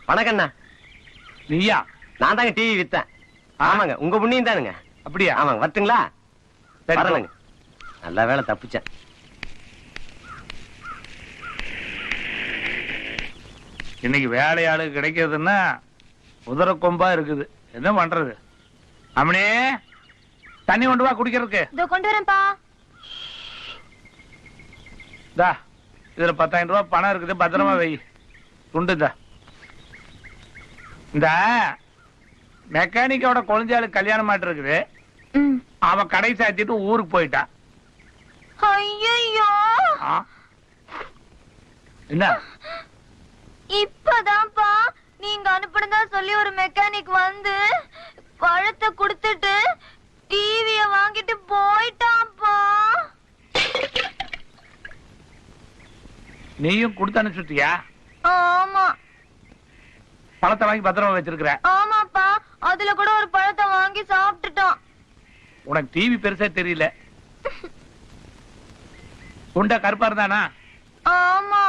வணக்கண்ணா. நீயா? நான் தாங்க டிவி வித்தேன். ஆமாங்க, உங்க புண்ணியம் தானுங்க. அப்படியா? ஆமாங்க, வரட்டுங்களா? வரலங்க. நல்ல வேலை தப்பிச்சேன். இன்னைக்கு வேலையாளு கிடைக்கிறதுன்னா உதர கொம்பா இருக்குது. என்ன பண்றது? அம்மனே, தண்ணி கொண்டு வா குடிக்கிறதுக்கு. இதோ கொண்டு வரேன்ப்பா. இதுல 10,000 ரூபாய் பணம் இருக்குது, பத்திரமா வை. துண்டுதா. இந்த மெக்கானிக்கோட குழந்தையாளு கல்யாணம் மாட்டு இருக்குது. அவன் கடை சாத்திட்டு ஊருக்கு போயிட்டான். ஐயோ, என்ன? இப்பதான்ப்பா நீங்க அனுப்புனதா சொல்லி ஒரு மெக்கானிக் வந்து பழத்தை குடுத்துட்டு டிவிய வாங்கிட்டு போயிட்டான்ப்பா. நீயும் கொடுத்து அனுப்பிச்சுட்டியா? ஆமா. பழத்தை வாங்கி பத்திரமா வச்சிருக்கிற? ஆமாப்பா, அதுல கூட ஒரு பழத்தை வாங்கி சாப்பிட்டுட்டான். உனக்கு டிவி பெருசா தெரியல. குண்டா கருப்பா இருந்தானா? ஆமா.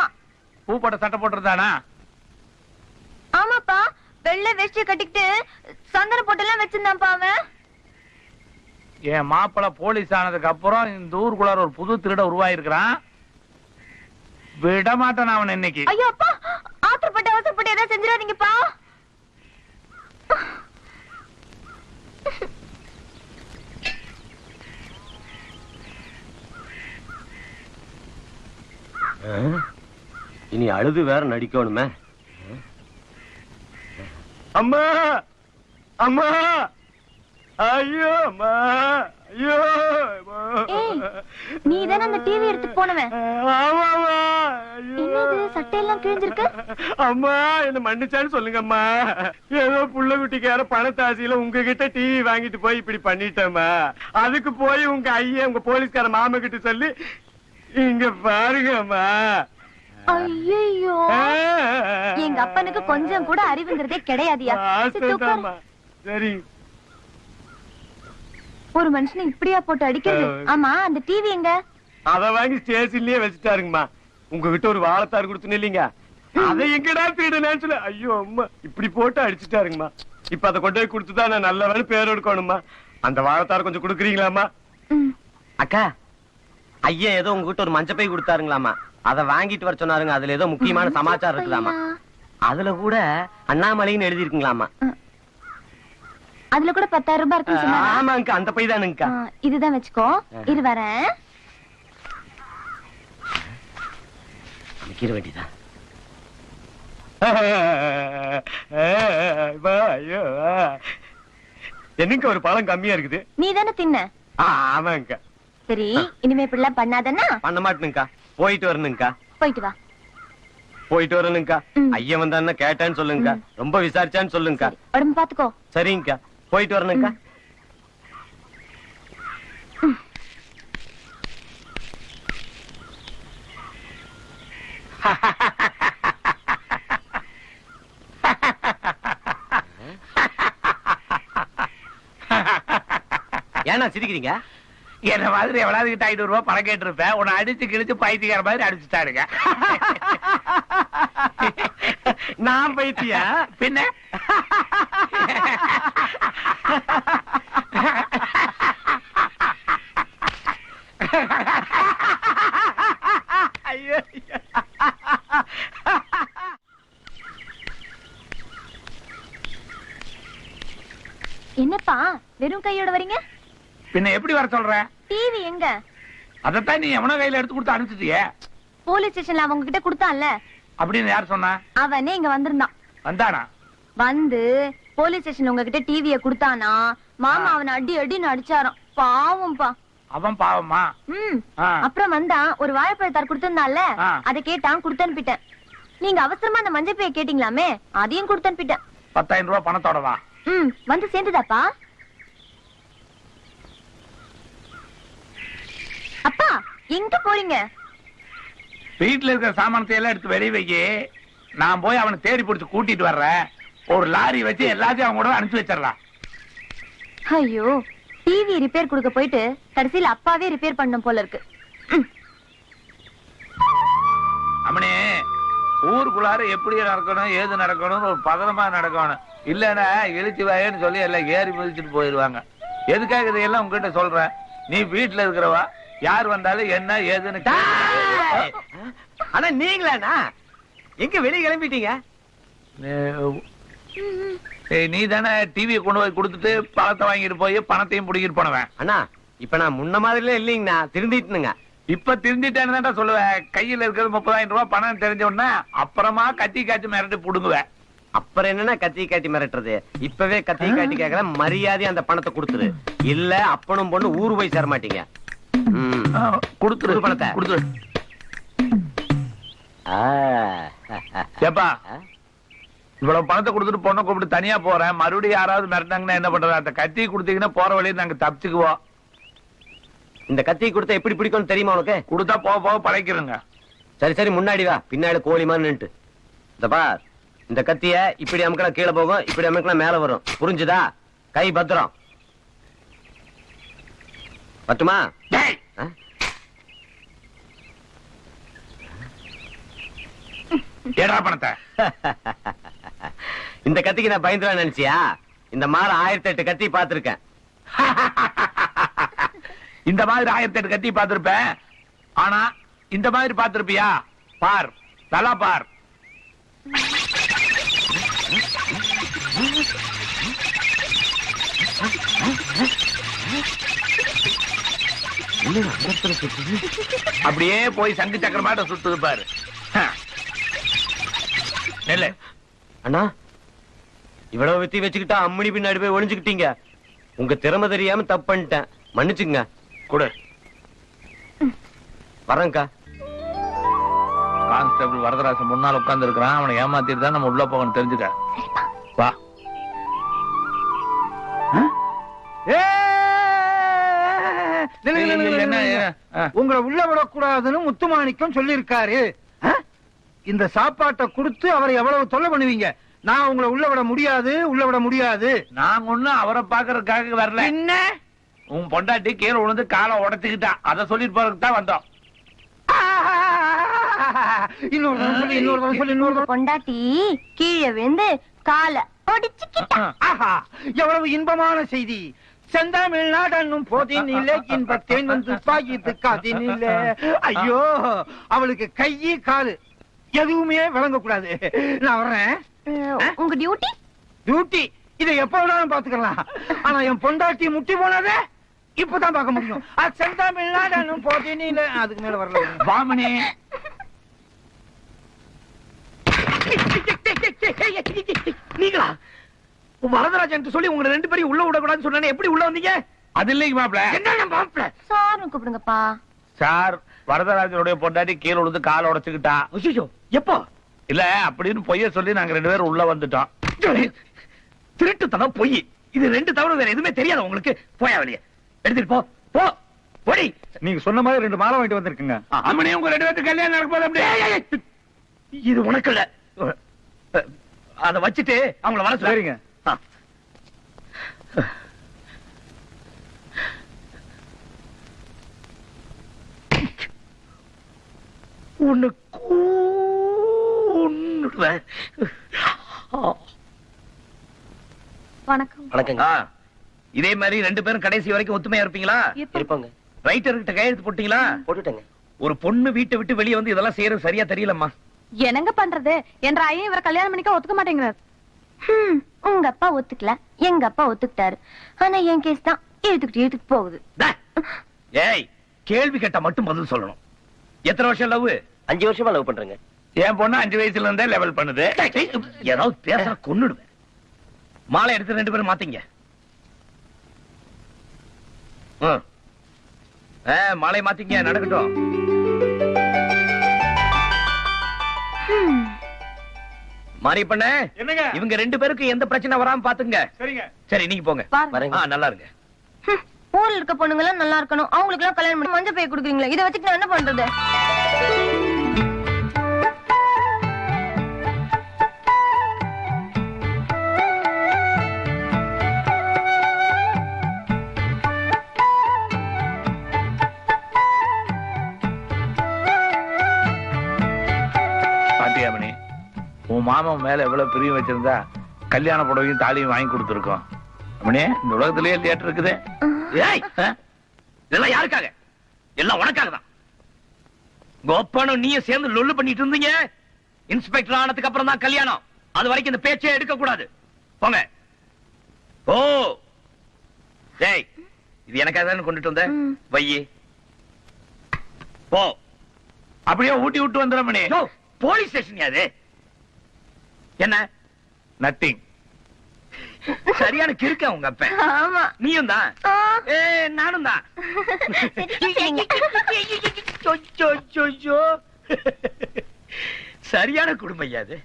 பூ போட்ட சட்டை போட்டிருந்தானா? ஆமாப்பா, வெள்ளை வேஷ்டி கட்டிக்கிட்டு சந்தன போட்டெல்லாம் வச்சிருந்தான்ப்பா அவன். என் மாப்பிள்ள போலீஸ் ஆனதுக்கு அப்புறம் இந்த ஊருக்குள்ளார ஒரு புது திருட உருவாயிருக்கிறான். விட மாட்டான் அவன் இன்னைக்கு. ஐயோ அப்பா, அவசரப்பட்டு ஏதாவது செஞ்சிடாதீங்கப்பா. இனி அழுது வேற நடிக்கணுமே. அம்மா அம்மா, ஐயோ அம்மா, ஐயோ. நீ தானே அந்த டிவி எடுத்து போனவன்? ஆமாமா. என்னது சட்டையெல்லாம் கிழிஞ்சிருக்கு? அம்மா, என்ன மன்னிச்சான்னு சொல்லுங்க அம்மா. ஏதோ புள்ள குட்டிக்கார பணத்தாசியில உங்ககிட்ட டிவி வாங்கிட்டு போய் இப்படி பண்ணிட்டேம்மா. அதுக்கு போய் உங்க ஐயா உங்க போலீஸ்கார மாமா கிட்ட சொல்லி இங்க பாருங்கம்மா. ஐயோ, எங்க அப்பனுக்கு கொஞ்சம் கூட அறிவுங்கிறதே கிடையாதியா. சரி, ஒரு மனுஷனை இப்படியா போட்டு அடிக்கிறது? ஆமா, அந்த டிவி எங்க? அத வாங்கி ஸ்டேஷன்லயே வச்சுட்டாருங்கம்மா. உங்ககிட்ட ஒரு வாழைத்தார் கொடுத்துன்னு இல்லீங்க, அதை எங்கடா தீடுனேன்னு சொல்லி ஐயோ அம்மா இப்படி போட்டு அடிச்சுட்டாருங்கம்மா. இப்ப அதை கொண்டு போய் கொடுத்துதான் நான் நல்ல வேலை பேர் எடுக்கணும்மா. அந்த வாழைத்தார் கொஞ்சம் கொடுக்குறீங்களாம்மா? அக்கா, ஐயா ஏதோ உங்ககிட்ட ஒரு மஞ்சப்பை கொடுத்தாருங்களாமா, அதை வாங்கிட்டு வர சொன்னாருங்க. அதுல ஏதோ முக்கியமான சமாச்சாரம் இருக்குதாமா. அதுல கூட அண்ணாமலைன்னு எழுதி இருக்குங்களாமா. அதுல கூட 10,000 ரூபாய் இருக்கு. ஆமாங்க, அந்த பை தானுங்கக்கா. இதுதான் வச்சுக்கோ, இரு வரேன். அமைக்கிற வேண்டியதான். என்னங்க ஒரு பழம் கம்மியா இருக்குது. நீ தானே தின்ன? ஆமாங்கக்கா. சரி, இனிமே இப்படிலாம் பண்ணாதன்னா? பண்ண மாட்டேனுங்கக்கா. போயிட்டு வரணுங்கக்கா. போயிட்டு வா. போயிட்டு வரணுங்கக்கா. ஐயா வந்தான்னு கேட்டான்னு சொல்லுங்கக்கா. ரொம்ப விசாரிச்சான்னு சொல்லுங்கக்கா. உடம்பு பாத்துக்கோ. சரிங்கக்கா, போயிட்டு வரணுங்கக்கா. ஏன்னா சிரிக்கிறீங்க? என்ன மாதிரி எவ்வளவு கிட்ட 500 ரூபாய் பணம் கேட்டு இருப்பேன். உன்னை அடிச்சு கிழிச்சு பைத்தியக்கார மாதிரி அடிச்சுட்டாருங்க. நான் பைத்தியா? பின்ன ஐயோ, என்னப்பா வெறும் கையோட வரீங்க? பின்ன எப்படி வர சொல்ற? டிவி எங்க? அதத்தான் நீ எவனோ கையில எடுத்து கொடுத்து அனுப்பிச்சிட்டியே. போலீஸ் ஸ்டேஷன்ல அவங்க கிட்ட கொடுத்தான்ல. அப்படின்னு யார் சொன்னா? அவனே இங்க வந்திருந்தான். வந்தானா? வந்து போலீஸ் ஸ்டேஷன் உங்ககிட்ட டிவிய கொடுத்தானா, மாமா அவனை அடி அடின்னு அடிச்சாராம். பாவம்பா. அவன் பாவமா? அப்புறம் வந்தான், ஒரு வாழைப்பழத்தார் கொடுத்திருந்தான்ல, அதை கேட்டான், கொடுத்து அனுப்பிட்டேன். நீங்க அவசரமா அந்த மஞ்சள் பைய கேட்டீங்களாமே, அதையும் கொடுத்து அனுப்பிட்டேன். 10,000 ரூபாய் பணத்தோடவா? வந்து சேர்ந்துதாப்பா? அப்பா எங்க போறீங்க? வீட்டுல இருக்கிற சாமானத்தை எல்லாம் எடுத்து வெளியே வைக்கி. நான் போய் அவனை தேடி பிடிச்சு கூட்டிட்டு வர்றேன். ஒரு லாரி வச்சு எல்லாத்தையும் அவங்க கூட அனுப்பிச்சு வச்சிடலாம். ஐயோ, டிவி ரிப்பேர் கொடுக்க போயிட்டு கடைசியில் அப்பாவே ரிப்பேர் பண்ணும் போல இருக்கு. அம்மனே, ஊருக்குள்ளார எப்படி நடக்கணும் ஏது நடக்கணும்னு ஒரு பதனமா நடக்கணும். இல்லன்னா இழுச்சி வாயன்னு சொல்லி எல்லாம் ஏறி மிதிச்சுட்டு போயிருவாங்க. எதுக்காக இதையெல்லாம் உங்ககிட்ட சொல்றேன்? நீ வீட்டுல இருக்கிறவா, யார் வந்தாலும் என்ன ஏதுன்னு ஆனா நீங்களாண்ணா எங்க வெளியே கிளம்பிட்டீங்க? நீ தானே டிவியை கொண்டு போய் கொடுத்துட்டு பழத்தை வாங்கிட்டு போய் பணத்தையும் பிடிக்கிட்டு போனவன். அண்ணா இப்ப நான் முன்ன மாதிரில இல்லைங்கண்ணா, திருந்திட்டுனுங்க. இப்ப திருந்திட்டேன்னு தான் சொல்லுவேன். கையில இருக்கிறது 30,000 ரூபாய் பணம் தெரிஞ்ச உடனே அப்புறமா கத்தி காய்ச்சி மிரட்டி புடுங்குவேன். அப்புறம் என்னன்னா கத்தி காட்டி மிரட்டுறது? இப்பவே கத்தி காட்டி கேக்குற மரியாதை அந்த பணத்தை கொடுத்துரு, இல்ல அப்பனும் பொண்ணு ஊரு போய் சேர மாட்டீங்க. கொடுத்துரு பணத்தை கொடுத்துரு. ஏப்பா இவ்வளவு பணத்தை கொடுத்துட்டு பொண்ணை கூப்பிட்டு தனியா போறேன், மறுபடியும் யாராவது மிரட்டாங்கன்னா என்ன பண்றது? அந்த கத்தி கொடுத்தீங்கன்னா போற வழியில நாங்க தப்பிச்சுக்குவோம். இந்த கத்தி கொடுத்தா எப்படி பிடிக்கும்னு தெரியுமா உனக்கு? கொடுத்தா போக போக பழைக்கிறங்க. சரி சரி, முன்னாடி வா, பின்னாடி கோழிமான்னு நின்னுட்டு. இந்த பார், இந்த கத்திய இப்படி அமுக்கலாம் கீழே போகும், இப்படி அமுக்கலாம் மேல வரும், புரிஞ்சுதா? கை பத்திரம். பட்டுமா? ஏடா பணத்தை. இந்த கத்திக்கு நான் பயந்துருவேன் நினைச்சியா? இந்த மாதிரி 1008 கத்தி பார்த்திருக்கேன். இந்த மாதிரி 1008 கத்தி பார்த்திருப்பேன். ஆனா இந்த மாதிரி பார்த்திருப்பியா? பார், நல்லா பார். அப்படியே போய் சங்கு சக்கரமாட்ட சுத்துது பாரு. நெல்லு அண்ணா, இவ்வளவு வித்தி வச்சுக்கிட்டா அம்மணி பின்னாடி போய் ஒளிஞ்சுக்கிட்டீங்க. உங்க திறமை தெரியாம தப்பு பண்ணிட்டேன், மன்னிச்சுங்க. கொடு. வரேன்க்கா. கான்ஸ்டபிள் வரதராசன் முன்னால் உட்கார்ந்து இருக்கிறான். அவனை ஏமாத்திட்டு தான் நம்ம உள்ள போகணும், தெரிஞ்சுக்க. வா. உங்களை உள்ள விடக்கூடாதுன்னு முத்துமாணிக்கம் சொல்லி இருக்காரு. இந்த சாப்பாட்டை கொடுத்து அவரை எவ்வளவு தொல்லை பண்ணுவீங்க? நான் உங்களை உள்ள விட முடியாது, உள்ள விட முடியாது. நாங்க ஒண்ணும் அவரை பாக்குறதுக்காக வரல. என்ன? உன் பொண்டாட்டி கீழே விழுந்து காலை உடைச்சுக்கிட்டா, அதை சொல்லிட்டு போறதுக்கு தான் வந்தோம். இன்னொரு பொண்டாட்டி கீழே விழுந்து காலை ஒடிச்சுக்கிட்டா. எவ்வளவு இன்பமான செய்தி! செந்தமிழ்நாடன்னும் போதினிலே இன்பத்தேன் வந்து பாயித்து காதினிலே. ஐயோ, அவளுக்கு கையி காலு எதுவுமே விளங்க கூடாது. நான் வர்றேன். உங்க டியூட்டி? டியூட்டி இதை எப்ப வேணாலும் பாத்துக்கலாம். ஆனா என் பொண்டாட்டி முட்டி போனதே இப்பதான் பார்க்க முடியும். செந்தமிழ்நாடன்னும் போதினிலே. அதுக்கு மேல வரல. வாமனே, நீங்களா வரதராஜன் சொல்லி உங்க 2 பேரையும் உள்ள விடக்கூடாதுன்னு சொன்ன? எப்படி உள்ள வந்தீங்க? அது இல்லைங்க மாப்பிள. என்ன மாப்பிள? சார்னு கூப்பிடுங்கப்பா. சார், வரதராஜனுடைய பொண்டாட்டி கீழே விழுந்து காலை உடைச்சுக்கிட்டா. ஐயோ, எப்போ? இல்ல அப்படின்னு பொய்ய சொல்லி நாங்க 2 பேரும் உள்ள வந்துட்டோம். திருட்டுத்தனம், பொய், இது 2 தவிர வேற எதுவுமே தெரியாது உங்களுக்கு. போயா வெளியே, எடுத்துட்டு போ போ போடி. நீங்க சொன்ன மாதிரி 2 மாலை வாங்கிட்டு வந்திருக்குங்க. அம்மனே, உங்க 2 பேருக்கு கல்யாணம் நடக்க போது. அப்படியே இது உனக்கு இல்ல. அத வச்சுட்டு அவங்கள வர சொல்லுங்க. வணக்கம். வணக்கங்க. இதே மாதிரி 2 பேரும் கடைசி வரைக்கும் ஒத்துமையா இருப்பீங்களா? இருப்பாங்க. ரைட்டர் கிட்ட கையெழுத்து போட்டீங்களா? போட்டுட்டேங்க. ஒரு பொண்ணு வீட்டை விட்டு வெளியே வந்து இதெல்லாம் செய்யறது சரியா தெரியலம்மா. என்னங்க பண்றது? என்ற ஐயன் இவரை கல்யாணம் பண்ணிக்க ஒத்துக்க மாட்டேங்கிறார். உங்க அப்பா ஒத்துக்கல, எங்க அப்பா ஒத்துக்கிட்டாரு. ஆனா என் கேஸ் தான் இழுத்துக்கிட்டு போகுது. ஏய், கேள்வி கேட்டா மட்டும் பதில் சொல்லணும். எத்தனை வருஷம் லவ்? 5 வருஷமா லவ் பண்றேங்க. என் பொண்ணு 5 வயசுல இருந்தே லெவல் பண்ணுது. ஏதாவது பேச கொன்னுடுவேன். மாலை எடுத்து 2 பேரும் மாத்தீங்க. மாலை மாத்தீங்க, நடக்கட்டும். மாறி பண்ண என்னங்க? இவங்க 2 பேருக்கு எந்த பிரச்சனை வராம பாத்துங்க. சரிங்க. சரி, நீங்க போங்க. பாருங்க. நல்லா இருங்க. ஊர்ல இருக்க பொண்ணுங்க எல்லாம் நல்லா இருக்கணும், அவங்களுக்கு எல்லாம் கல்யாணம் பண்ணி மஞ்சள் பை கொடுக்குறீங்களா? இதை வச்சுட்டு நான் என்ன பண்றது? பாத்தியா மணி, உன் மாமன் மேல எவ்வளவு பிரியம் வச்சிருந்தா கல்யாண புடவையும் தாலியும் வாங்கி கொடுத்துருக்கோம். அம்மனே, இந்த உலகத்திலேயே தியேட்டர் இருக்குது. ஏய், இதெல்லாம் யாருக்காக? எல்லாம் உனக்காக தான். கோப்பானும் நீயும் சேர்ந்து லொல்லு பண்ணிட்டு இருந்தீங்க. இன்ஸ்பெக்டர் ஆனதுக்கு அப்புறம் தான் கல்யாணம். அது வரைக்கும் இந்த பேச்சே எடுக்க கூடாது. போங்க. ஓ டேய், இது எனக்காக தானே கொண்டுட்டு வந்த? வையே போ. அப்படியே ஊட்டி விட்டு வந்துடுறமணி. போலீஸ் ஸ்டேஷன் அது. என்ன? நத்திங். சரியான கிறுக்க உங்க அப்ப. ஆமா. நீயும் தான். நானும் தான். சரியான குடும்பம் ஐயா அது.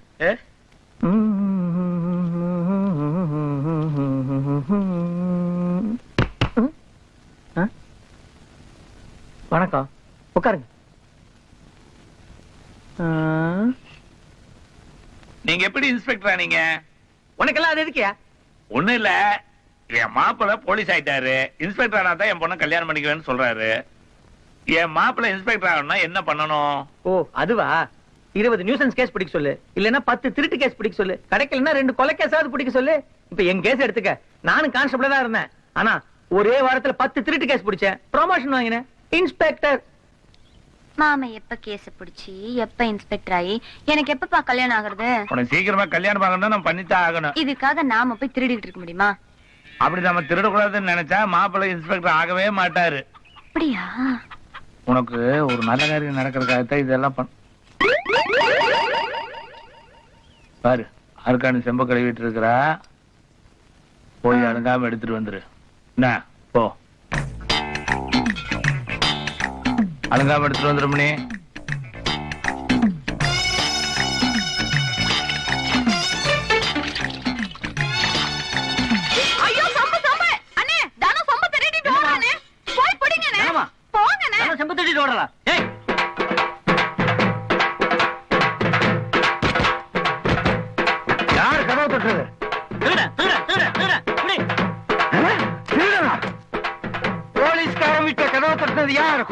வணக்கம், உட்காருங்க. நீங்க எப்படி இன்ஸ்பெக்டரா? நீங்க உனக்கெல்லாம் அது எதுக்கியா? ஒண்ணு இல்ல, என் மாப்பிள்ள போலீஸ் ஆயிட்டாரு. இன்ஸ்பெக்டர் ஆனா தான் என் பொண்ணை கல்யாணம் பண்ணிக்குவேன்னு சொல்றாரு. என் மாப்பிள்ள இன்ஸ்பெக்டர் ஆகணும்னா என்ன பண்ணணும்? ஓ அதுவா? 20 நியூசன்ஸ் கேஸ் பிடிக்க சொல்லு, இல்லன்னா 10 திருட்டு கேஸ் பிடிக்க சொல்லு, கிடைக்கலன்னா 2 கொலை கேஸாவது பிடிக்க சொல்லு. இப்ப என் கேஸ் எடுத்துக்க, நானும் கான்ஸ்டபிளா தான் இருந்தேன். ஆனா ஒரே வாரத்துல 10 திருட்டு கேஸ் பிடிச்சேன், ப்ரமோஷன் வாங்கினேன், இன்ஸ்பெக்டர். மாமா எப்ப கேஸ் பிடிச்சி எப்ப இன்ஸ்பெக்டர் ஆகி எனக்கு எப்பப்பா கல்யாணம் ஆகுறது? உனக்கு சீக்கிரமா கல்யாணம் ஆகணும்னா நம்ம பண்ணித்தான் ஆகணும். இதுக்காக நாம போய் திருடிட்டு இருக்க முடியுமா? அப்படி நம்ம திருடக்கூடாதுன்னு நினைச்சா மாப்பிள்ளை இன்ஸ்பெக்டர் ஆகவே மாட்டாரு. அப்படியா? உனக்கு ஒரு நல்ல காரியம் நடக்கிறதுக்காகத்தான் இதெல்லாம் பாரு. அருக்காணி செம்ப கழுவிட்டு இருக்கிறா, போய் அழுங்காம எடுத்துட்டு வந்துரு. என்ன போ, அழுங்காம எடுத்துட்டு வந்துருமணி. ஐயோ சம்பு சம்பு அண்ணே, தான சம்பு திருடிட்டு ஓடுறானே. போய் பிடிங்கனே. போங்கனே. நான் செம்பு தட்டிட்டு ஓடலாம். ஏய் யார் கதவை தட்டுறது? திருட திருட திருட திருட புடி. திருடனா? போலீஸ்காரன் வீட்டை கதவை தட்டுறது யார்?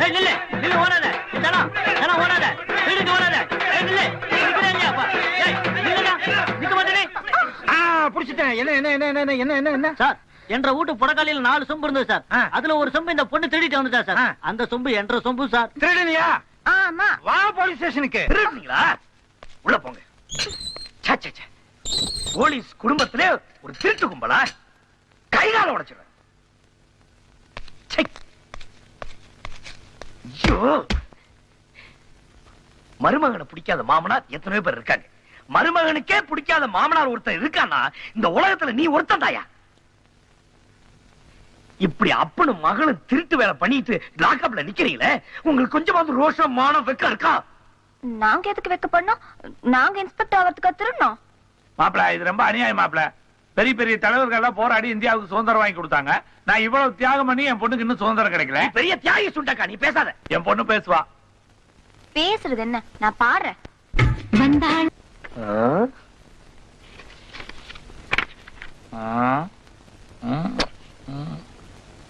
ஏய் நில்லு நில்லு, ஓடாத. தானா தானா ஓடாத, திருடிட்டு ஓடாத. ஏய் நில்லு, நிக்கறேன்ப்பா. ஏய் நில்லுடா, நிக்க மாட்டேனே. புடிச்சிட்டேன். என்ன என்ன என்ன என்ன என்ன என்ன என்ன சார், என்ற வீட்டு புடக்காலியில் 4 சொம்பு இருந்தது சார். அதுல ஒரு சொம்பு இந்த பொண்ணு திருடிட்டு வந்துட்டா சார். அந்த சொம்பு என்ற சொம்பு சார். திருடனியா? ஆமா. வா போலீஸ் ஸ்டேஷனுக்கு. திருடுனீங்களா? உள்ள போங்க. சே சே சே, போலீஸ் குடும்பத்திலே ஒரு திருட்டு கும்பலா? கைகால உடைச்சிடுறேன். ஐயோ, மருமகனை பிடிக்காத மாமனார் எத்தனையோ பேர் இருக்காங்க. மருமகனுக்கே பிடிக்காத மாமனார் ஒருத்தன் இருக்கானா இந்த உலகத்துல நீ ஒருத்தன் தாயா? இப்படி அப்பனும் மகளும் திருட்டு வேலை பண்ணிட்டு லாக்அப்ல நிக்கிறீங்களே, உங்களுக்கு கொஞ்சமாவது ரோஷம் மானம் வெக்கம் இருக்கா? நாங்க எதுக்கு வைக்க பண்ணோம்? நாங்க இன்ஸ்பெக்டர் ஆகிறதுக்கு திருடணும். மாப்பிள, இது ரொம்ப அநியாயம் மாப்பிள. பெரிய பெரிய தலைவர்கள் எல்லாம் போராடி இந்தியாவுக்கு சுதந்திரம் வாங்கி கொடுத்தாங்க. நான் இவ்வளவு தியாகம் பண்ணி என் பொண்ணுக்கு இன்னும் சுதந்திரம் கிடைக்கல. பெரிய தியாகி சுண்டக்கா, நீ பேசாத. என் பொண்ணு பேசுவா. பேசுறது என்ன, நான் பாடுறேன்.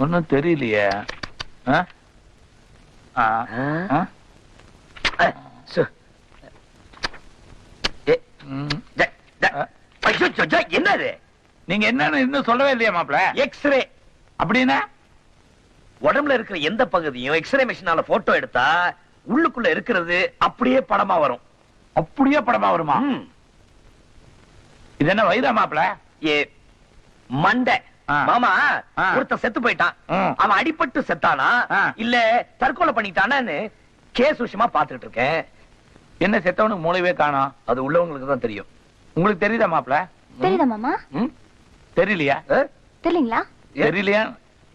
ஒன்னும் தெரியலையே. என்னது? நீங்க என்னன்னு இன்னும் சொல்லவே இல்லையா மாப்பிள? எக்ஸ்ரே. அப்படின்னா உடம்புல இருக்கிற எந்த பகுதியும் எக்ஸ்ரே மிஷினால போட்டோ எடுத்தா உள்ளுக்குள்ள இருக்கிறது அப்படியே படமா வரும். அப்படியே படமா வருமா? இது என்ன வயிறா மாப்பிள? ஏ மண்டை மாமா, ஆ. ஒருத்தன் செத்து போயிட்டான். ம். அவன் அடிபட்டு செத்தானா ஆ. இல்ல தற்கொலை பண்ணிட்டானான்னு கேஸ் விஷயமா பாத்துட்டு இருக்கேன். என்ன செத்தவனுக்கு மூளைவே காணோம்? அது உள்ளவங்களுக்கு தான் தெரியும். உங்களுக்கு தெரியுதா மாப்பிள? தெரியுதா மாமா? ம்? தெரியலையா? தெரியலீங்களா? தெரியலையா?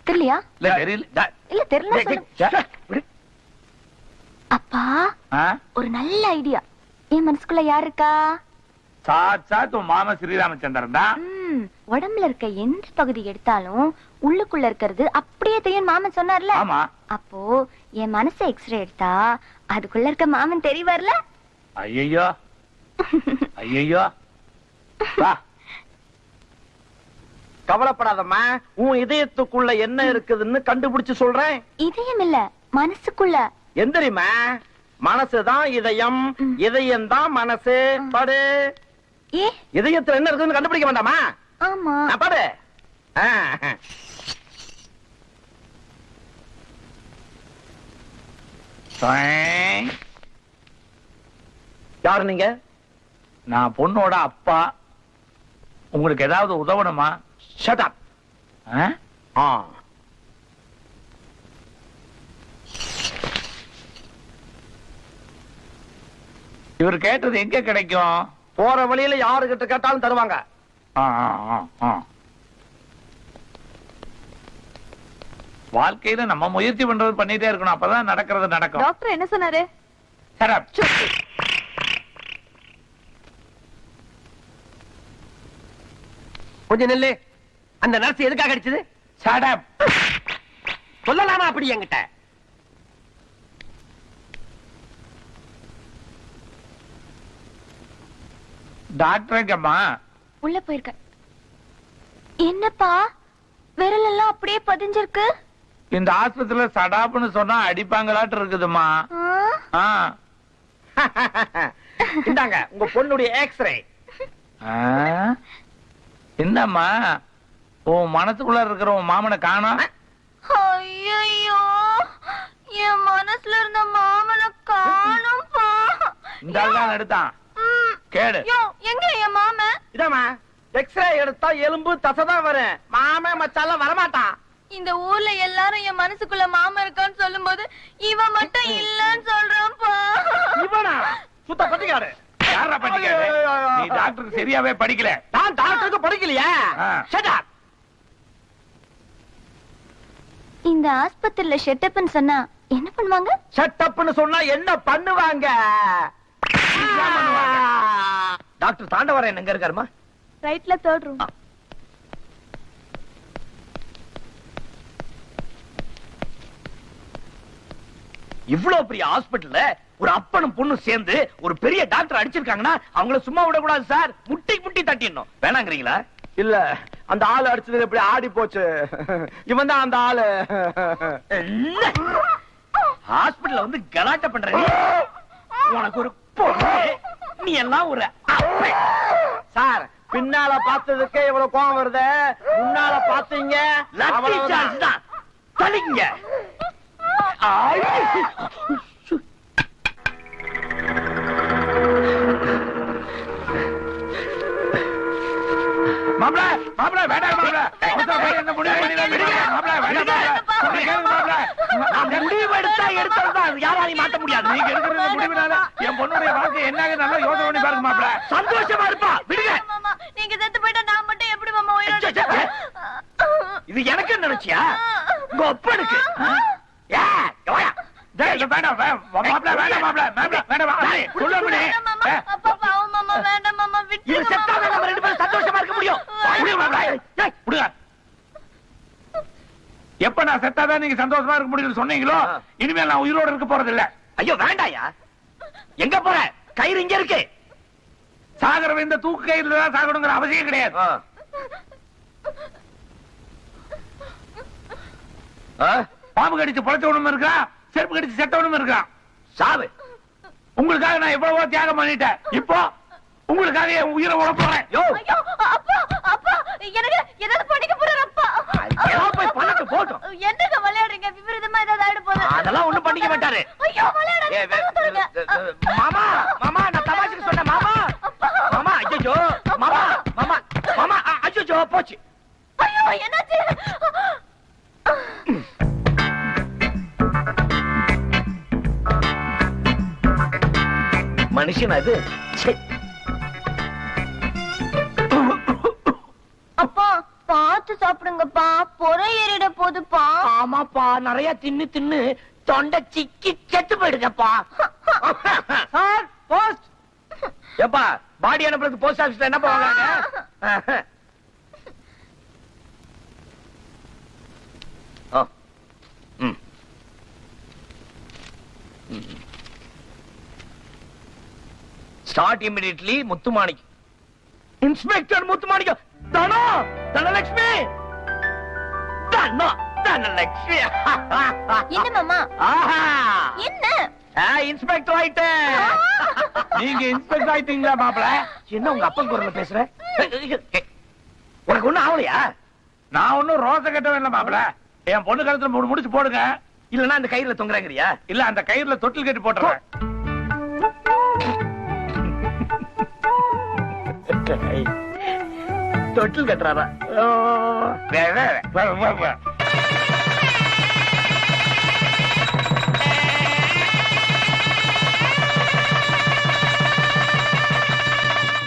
தெரியலையா? இல்ல தெரியல. இல்ல தெரியல சொல்லுங்க. அப்பா, ஆ? ஒரு நல்ல ஐடியா. என் மனசுக்குள்ள யார் இருக்கா? சாத் உன் மாமா ஸ்ரீராமச்சந்திரன் தான். உடம்புல இருக்க எந்த பகுதி எடுத்தாலும் உள்ளுக்குள்ள இருக்கிறது அப்படியே தெரியும் மாமன் சொன்னார்ல. ஆமா. அப்போ என் மனச எக்ஸ்ரே எடுத்தா அதுக்குள்ள இருக்க மாமன் தெரியவர்ல. ஐயோ ஐயோ, வா. கவலைப்படாதம்மா, உன் இதயத்துக்குள்ள என்ன இருக்குதுன்னு கண்டுபிடிச்சு சொல்றேன். இதயம் இல்ல, மனசுக்குள்ள. எந்திரிமா, மனசுதான் இதயம், இதயம் தான் மனசு. பாடு. ஏ இதயத்துல என்ன இருக்குன்னு கண்டுபிடிக்க வேண்டாமா? ஆமா. பாடு. யாரு நீங்க? நான் பொண்ணோட அப்பா. உங்களுக்கு ஏதாவது உதவணுமா? Shut up. இவர் கேட்டது எங்க கிடைக்கும்? போற வழியில யாருகிட்ட கேட்டாலும் தருவாங்க. வாழ்க்கையில நம்ம முயற்சி பண்றது பண்ணிட்டே இருக்கணும், அப்பதான் நடக்கிறது நடக்கும். டாக்டர் என்ன சொன்னாரு? Shut up. கொஞ்சம் நெல்லு. அந்த நர்ஸ் எதுக்காக அடிச்சது? Shut up. சொல்லலாமா அப்படி என்கிட்ட? டாக்டர் எங்கம்மா? உள்ள போயிருக்க. என்னப்பா விரல் எல்லாம் அப்படியே பதிஞ்சிருக்கு? இந்த ஆஸ்பத்திரியில சடாப்னு சொன்னா அடிப்பாங்களாட்டு இருக்குதுமா. இந்தாங்க உங்க பொண்ணுடைய எக்ஸ்ரே. என்னம்மா உன் மனசுக்குள்ள இருக்கிற உன் மாமனை காணோம்? ஐயோ என் மனசுல இருந்த மாமனை காணும்பா. இந்த ஆள் தான் எடுத்தான். கேடு. எங்க என் மாமன்? இதாமா எக்ஸ்ரே எடுத்தா எலும்பு தசைதான் வரும். மாமன் மச்சாலாம் வரமாட்டான். இந்த ஊர்ல எல்லாரும் என் மனசுக்குள்ள மாமன் இருக்கான்னு சொல்லும்போது இவன் மட்டும் இல்லன்னு சொல்றான்ப்பா. இவனா? சுத்த பட்டிக்காடு. யாரா படிக்காது? நீ டாக்டருக்கு சரியாவே படிக்கல. நான் டாக்டருக்கு படிக்கலையா? Shut up. இந்த ஆஸ்பத்திரியில ஷெட்டப்னு சொன்னா என்ன பண்ணுவாங்க? ஷட் அப்னு சொன்னா என்ன பண்ணுவாங்க? டாக்டர் தாண்டவரன் எங்க இருக்காருமா? ரைட்ல 3rd ரூம். இவ்வளவு பெரிய ஹாஸ்பிடல்ல ஒரு அப்பனும் பொண்ணும் சேர்ந்து ஒரு பெரிய டாக்டர் அடிச்சிருக்காங்கன்னா அவங்கள சும்மா விடக்கூடாது சார். முட்டி முட்டி தட்டிடணும். வேணாங்கிறீங்களா? இல்ல, அந்த ஆளு அடிச்சது எப்படி ஆடி போச்சு. இவன் தான் அந்த ஆளு. ஹாஸ்பிடல்ல வந்து கலாட்டை பண்ற நீ. உனக்கு ஒரு பொண்ணு, நீ எல்லாம் ஒரு அப்பன். சார் பின்னால பார்த்ததுக்கே இவ்வளவு கோவம் வருது. முன்னால பாத்தீங்க லக்கி சான்ஸ் தான். தலிங்க. மாப்ள மாப்ள வேண்டாம் மாப்ள. என்ன முடிவு பண்ணிடுங்க மாப்ள. வேண்டாம் மாப்ள. அந்த முடிவு எடுத்தா எடுத்ததுதான் யாராலையும் மாத்த முடியாது. நீங்க எடுக்கிற முடிவுனால என் பொண்ணுடைய வாழ்க்கை என்னங்க நல்லா யோசனை பண்ணி பாருங்க மாப்ள. சந்தோஷமா இருப்பா. விடுங்க. மாமா நீங்க செத்து போயிட்டா நான் மட்டும் எப்படி மாமா உயிரோட? இது எனக்கு நினைச்சியா? உங்க அப்பனுக்கு. வேண்டாம் மாப்ள. வேண்டாம் மாப்ள. மாப்ள வேண்டாம். சொல்ல மாமா அப்பா பாவம் மாமா வேண்டாம் மாமா விட்டு. இது செத்தாதான் நம்ம ரெண்டு பேரும் சந்தோஷமா இருக்க முடியும். விடுங்க. எப்ப நான் செத்தாதான் நீங்க சந்தோஷமா இருக்க முடியும்னு சொன்னீங்களோ இனிமேல் நான் உயிரோட இருக்க போறது இல்ல. ஐயோ வேண்டாயா. எங்க போற? கயிறு இங்க இருக்கு. சாகரவ இந்த தூக்கு கயிறுல தான் சாகணுங்கிற அவசியம் கிடையாது. பாம்பு கடிச்சு பொழைச்சவனும் இருக்கா, செருப்பு கடிச்சு செத்தவனும் இருக்கா. சாவு. உங்களுக்காக நான் எவ்வளவோ தியாகம் பண்ணிட்டேன். இப்போ உங்களுக்காக என் உயிரை உட போறேன். ஐயோ அப்பா அப்பா எனக்கு ஏதாவது பண்ணிக்க போறாரு அப்பா. போய் பண்ணட்டு போட்டும். என்னங்க விளையாடுறீங்க? விபரீதமா ஏதாவது ஆயிட போகுது. அதெல்லாம் ஒண்ணும் பண்ணிக்க மாட்டாரு. ஐயோ விளையாடுங்க. மாமா மாமா நான் தமாஷுக்கு சொன்னேன் மாமா. மாமா ஐயோ மாமா மாமா மாமா ஐயோ போச்சு. ஐயோ என்னாச்சு? மனுஷன் அது. அப்பா பார்த்து சாப்பிடுங்கப்பா, பொறை ஏறிட போதுப்பா. ஆமாப்பா, நிறைய தின்னு தின்னு தொண்டை சிக்கி செத்து போயிடுங்கப்பா. Sir post. ஏப்பா பாடி அனுப்புறதுக்கு போஸ்ட் ஆபீஸ்ல என்ன போவாங்க? Start immediately. Muthumanickam. Inspector Muthumanickam. தனோ தனலட்சுமி. தனோ அதான் லட்சுமி. என்ன மாமா ஆஹா என்ன இன்ஸ்பெக்டர் ஆயிட்டேன். நீங்க இன்ஸ்பெக்டர் ஆயிட்டீங்களா மாப்பிள? என்ன உங்க அப்பன் குரல்ல பேசுற? உனக்கு ஒண்ணும் ஆகலையா? நான் ஒன்னும் ரோச கட்டவே இல்ல மாப்பிள. என் பொண்ணு கழுத்துல 3 முடிச்சு போடுங்க. இல்லன்னா அந்த கயிறுல தொங்குறாங்கறியா? இல்ல அந்த கயிறுல தொட்டில் கட்டி போட்டுறேன். தொட்டில் கட்டுறாரா? வே, வே, வே, வே, வே.